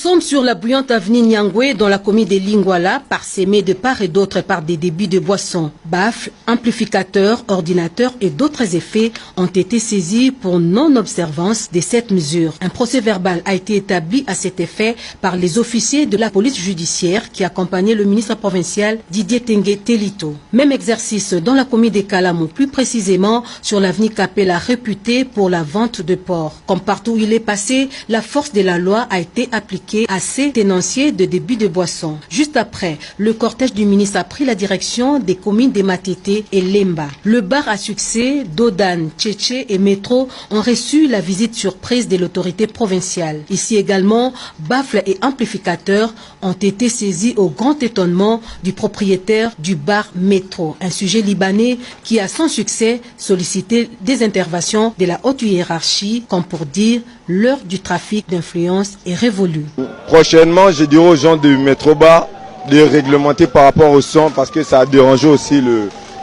sommes sur la bruyante avenue Nyangwe dans la commune de Lingwala, parsemée de part et d'autre par des débits de boissons. Baffles, amplificateurs, ordinateurs et d'autres effets ont été saisis pour non-observance de cette mesure. Un procès verbal a été établi à cet effet par les officiers de la police judiciaire qui accompagnaient le ministre provincial Didier Tengue Telito. Même exercice dans la commune de Kalamou, plus précisément sur l'avenue Capella, réputée pour la vente de porc. Comme partout où il est passé, la force de la loi a été appliquée à ces tenanciers de débit de boissons. Juste après, le cortège du ministre a pris la direction des communes de Matete et Lemba. Le bar à succès, Dodan, Tchétché et Métro ont reçu la visite surprise de l'autorité provinciale. Ici également, baffles et amplificateurs ont été saisis au grand étonnement du propriétaire du bar Métro. Un sujet libanais qui a sans succès sollicité des interventions de la haute hiérarchie, comme pour dire l'heure du trafic d'influence est révolue. Prochainement, je dirai aux gens du métro bar de réglementer par rapport au son parce que ça a dérangé aussi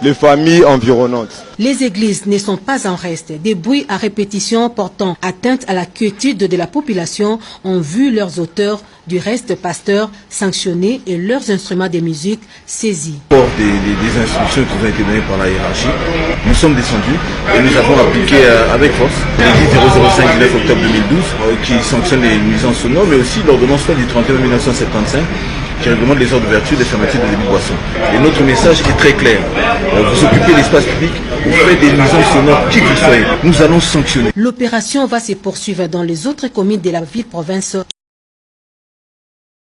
les familles environnantes. Les églises ne sont pas en reste. Des bruits à répétition portant atteinte à la quiétude de la population ont vu leurs auteurs, du reste pasteurs, sanctionnés et leurs instruments de musique saisis. Des instructions qui ont été données par la hiérarchie, nous sommes descendus et nous avons appliqué avec force l'édit 005 du 9 octobre 2012 qui sanctionne les nuisances sonores, mais aussi l'ordonnance du 31 1975 qui réglemente les heures d'ouverture des fermetures de débits de boissons. Et notre message est très clair. Vous occupez l'espace public, vous faites des nuisances sonores, qui que vous soyez. Nous allons sanctionner. L'opération va se poursuivre dans les autres communes de la ville-province.